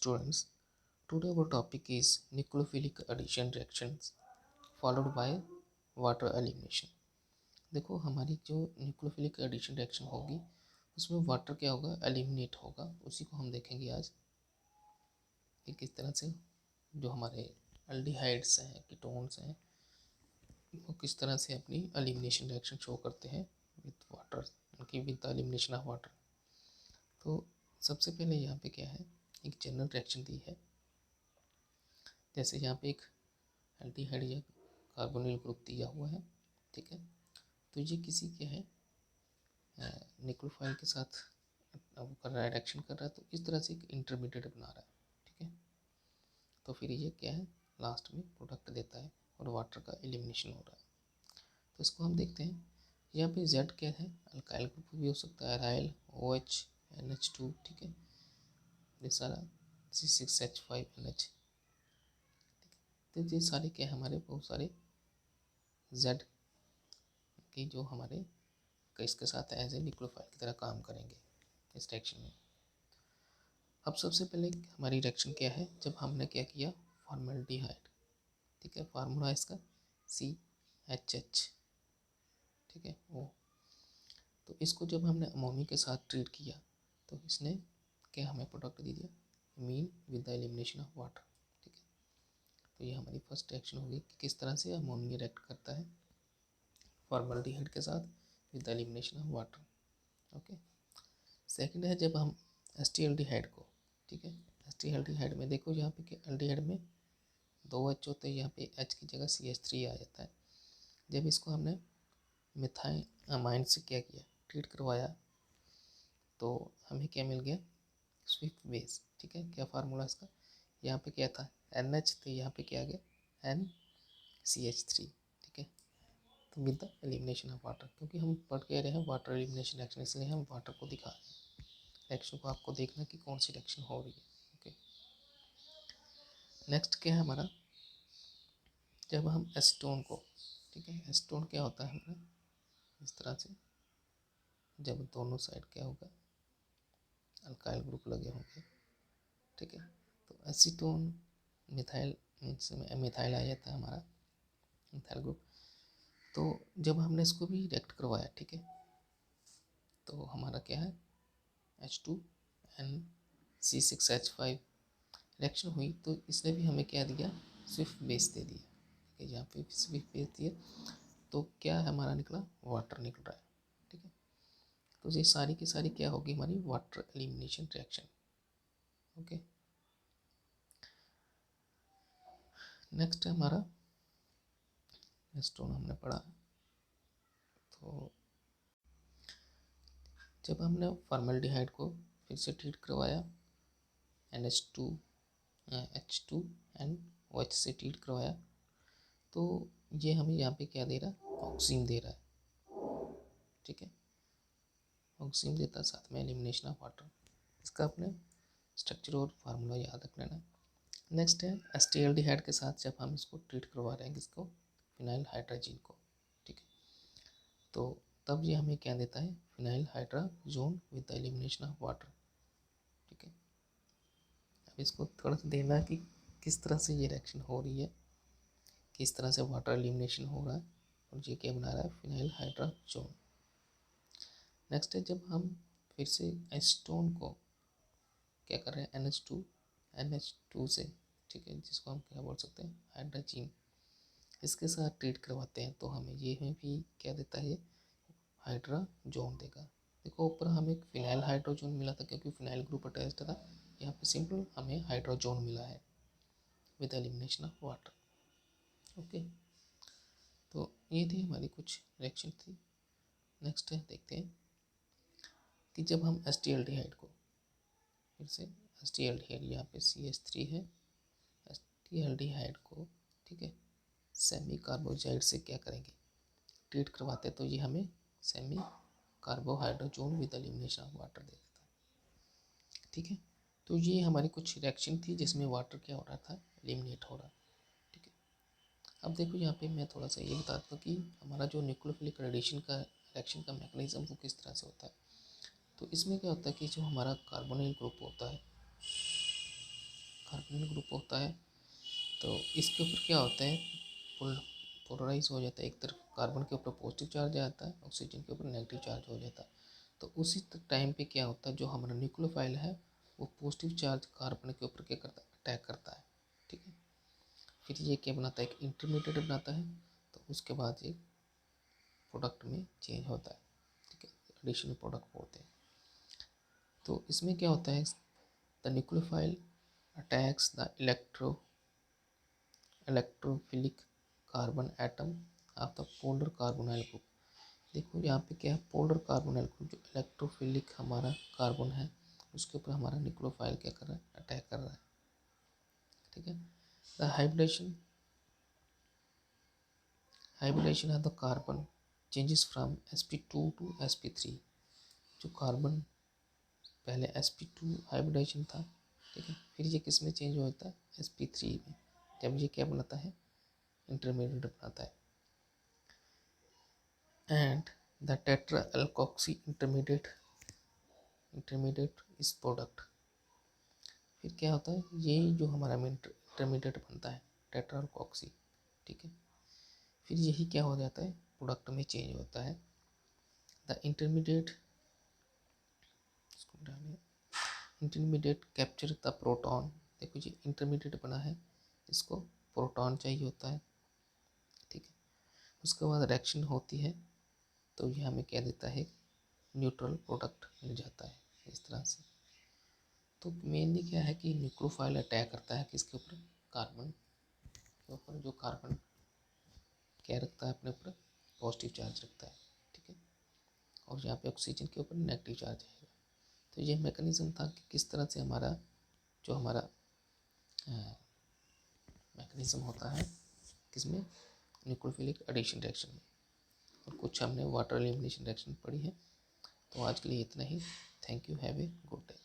students, today our topic is nucleophilic addition reactions followed by water elimination। देखो हमारी जो nucleophilic addition reaction होगी उसमें वाटर क्या होगा, एलिमिनेट होगा। उसी को हम देखेंगे आज कि किस तरह से जो हमारे एल्डिहाइड्स हैं, कीटोन्स हैं, वो किस तरह से अपनी एलिमिनेशन रिएक्शन शो करते हैं विद वाटर, उनकी with the elimination of water. तो सबसे पहले यहाँ पे क्या है, एक जनरल रिएक्शन दी है। जैसे यहाँ पे एक एल्डिहाइड या कार्बोनिल ग्रुप दिया हुआ है, ठीक है। तो ये किसी के है न्यूक्लियोफाइल के साथ कर रहा है, रिएक्शन कर रहा है, तो इस तरह से एक इंटरमीडिएट बना रहा है, ठीक है। तो फिर ये क्या है, लास्ट में प्रोडक्ट देता है और वाटर का एलिमिनेशन हो रहा है। तो इसको हम देखते हैं। यहाँ पे Z क्या है, अल्काइल ग्रुप भी हो सकता है, राइल OH NH2, ठीक है। ये सारा C6H5NH, तो ये सारे क्या है, हमारे बहुत सारे Z की जो हमारे इसके साथ एज ए न्यूक्लियोफाइल की तरह काम करेंगे इस रिएक्शन में। अब सबसे पहले हमारी रिएक्शन क्या है, जब हमने क्या किया, फॉर्मल्डिहाइड, ठीक है, फार्मूला इसका CHH, ठीक है वो। तो इसको जब हमने अमोनिया के साथ ट्रीट किया तो इसने क्या हमें प्रोडक्ट दे दिया, mean with the elimination of water, ठीक है। तो ये हमारी फर्स्ट रिएक्शन होगी कि किस तरह से अमोनिया रिएक्ट करता है फॉर्मल्डिहाइड के साथ with the elimination of water, okay. Second है जब हम एस्टीएल्डिहाइड को, ठीक है, एस्टीएल्डिहाइड में देखो यहाँ पे कि एल्डिहाइड में 2 H होते हैं, यहाँ पे H की जगह CH3 आ जाता है। जब इसको हमने मिथाइल से क्या किया, ट्रीट करवाया, तो हमें क्या मिल गया, स्विफ्ट बेस, ठीक है। क्या फार्मूला इसका, यहाँ पे क्या था NH, तो यहाँ पे क्या आ गया NCH3, ठीक है। तो with the elimination of water, क्योंकि हम पढ़ के रहे हैं वाटर एलिमिनेशन रिएक्शन, इसलिए हम वाटर को दिखा रहे हैं। रिएक्शन को आपको देखना कि कौन सी रिएक्शन हो रही है, ओके। नेक्स्ट क्या है हमारा, जब हम एसीटोन को, ठीक है, एसीटोन क्या होता है हमारा, इस तरह से जब दोनों साइड क्या होगा, अल्काइल ग्रुप लगे होंगे, ठीक है। तो एसीटोन मिथाइल मिथाइल आ जाता है हमारा मिथाइल ग्रुप। तो जब हमने इसको भी रिएक्ट करवाया, ठीक है, तो हमारा क्या है H2NC6H5 रिएक्शन हुई, तो इसने भी हमें क्या दिया, स्विफ्ट बेस दे दिया, ठीक है। यहाँ पे स्विफ्ट बेस दिया तो क्या हमारा निकला, वाटर निकल रहा है, ठीक है। तो ये सारी की सारी क्या होगी, हमारी water elimination reaction, okay. Next है हमारा एस्टोन हमने पढ़ा। तो जब हमने फॉर्मल्डिहाइड को फिर से ट्रीट करवाया, NH2 H2 एंड OH से ट्रीट करवाया, तो ये हमें यहाँ पे क्या दे रहा है, ऑक्सीजन दे रहा है, ठीक है। ऑक्सीजन देता है, साथ में एलिमिनेशन ऑफ वाटर। इसका अपने स्ट्रक्चर और फार्मूला याद रख लेना। नेक्स्ट है एस्टीएल्डिहाइड के साथ जब हम इसको ट्रीट करवा रहे हैं, किसको, फिनाइल हाइड्रोजन को, ठीक है। तो तब ये हमें क्या देता है, phenyl hydrogen with the elimination of water, ठीक है। अब इसको थोड़ा सा देखना कि किस तरह से ये रिएक्शन हो रही है, किस तरह से वाटर एलिमिनेशन हो रहा है, और ये क्या बना रहा है, फिनाइल हाइड्रोजन। नेक्स्ट है जब हम फिर से एसीटोन को क्या कर रहे हैं, NH2 से, ठीक है, जिसको हम क्या बोल सकते हैं, हाइड्रोजन, इसके साथ ट्रीट करवाते हैं, तो हमें ये भी क्या देता है, हाइड्रोजन देगा। देखो ऊपर हमें एक फिनाइल हाइड्रोजन मिला था क्योंकि फिनाइल ग्रुप अटैच्ड था, यहाँ पे सिंपल हमें हाइड्रोजन मिला है with elimination of water, okay. तो ये थी हमारी कुछ रिएक्शन थी। नेक्स्ट है देखते हैं कि जब हम एस्टीएल्डिहाइड को फिर से एस्टीएल्डिहाइड, यहाँ पे CH3 है, एस्टीएल्डिहाइड को, ठीक है, सेमी कार्बोजाइड से क्या करेंगे, ट्रीट करवाते हैं, तो ये हमें semi carbohydrogen with elimination of water दे देता है, ठीक है। तो ये हमारी कुछ रिएक्शन थी जिसमें वाटर क्या हो रहा था, एलिमिनेट हो रहा, ठीक है। अब देखो यहाँ पे मैं थोड़ा सा ये बताता हूँ कि हमारा जो न्यूक्लियोफिलिक एडिशन का रिएक्शन का मैकेनिज्म वो किस तरह से होता है। तो इसमें क्या होता है कि जो हमारा कार्बोनिल ग्रुप होता है, एल्कीन ग्रुप होता है, तो इसके ऊपर क्या होता है, पोलराइज हो जाता है। एक तरफ कार्बन के ऊपर पॉजिटिव चार्ज आता है, ऑक्सीजन के ऊपर नेगेटिव चार्ज हो जाता है। तो उसी टाइम पे क्या होता है, जो हमारा न्यूक्लियोफाइल है वो पॉजिटिव चार्ज कार्बन के ऊपर क्या करता है, अटैक करता है। ठीक है, फिर ये क्या बनाता है, एक इंटरमीडिएट बनाता है, तो उसके बाद ये प्रोडक्ट में चेंज होता है। ठीक है, एडिशनल प्रोडक्ट बोलते हैं। तो इसमें क्या होता है, the nucleophile attacks the electrophilic carbon atom of the polar carbonyl group. देखो यहाँ पे क्या है, पोलर कार्बोनाइल ग्रुप, जो इलेक्ट्रोफिलिक हमारा कार्बन है उसके ऊपर हमारा न्यूक्लियोफाइल क्या कर रहा है, अटैक कर रहा है। ठीक है, the hybridization of the carbon changes from sp2 to sp3। जो कार्बन पहले sp2 हाइब्रिडेशन था, ठीक है, फिर ये किस में चेंज होता है, sp3 में, जब ये क्या बनाता है, इंटरमीडिएट बनाता है। And the tetra alkoxy intermediate इस प्रोडक्ट। फिर क्या होता है, ये जो हमारा इंटरमीडिएट बनता है टेट्रा एल्कोक्सी, ठीक है, फिर यही क्या हो जाता है, प्रोडक्ट में चेंज होता है। The intermediate capture the proton. देखो जी इंटरमीडिएट बना है, इसको प्रोटॉन चाहिए होता है। ठीक है, उसके बाद रिएक्शन होती है तो ये हमें क्या देता है, न्यूट्रल प्रोडक्ट मिल जाता है इस तरह से। तो मेनली क्या है कि न्यूक्लियोफाइल अटैक करता है किसके ऊपर, कार्बन के ऊपर, जो कार्बन क्या रखता है अपने ऊपर, पॉजिटिव चार्ज रखता है। ठीक है, और यहाँ पे ऑक्सीजन के ऊपर नेगेटिव चार्ज आएगा। तो ये मैकेनिज्म था कि किस तरह से हमारा जो हमारा मैकेनिज्म होता है किसमें, न्यूक्लियोफिलिक एडिशन रिएक्शन में। और कुछ हमने वाटर एलिमिनेशन रिएक्शन पढ़ी है। तो आज के लिए इतना ही। Thank you, have a good day.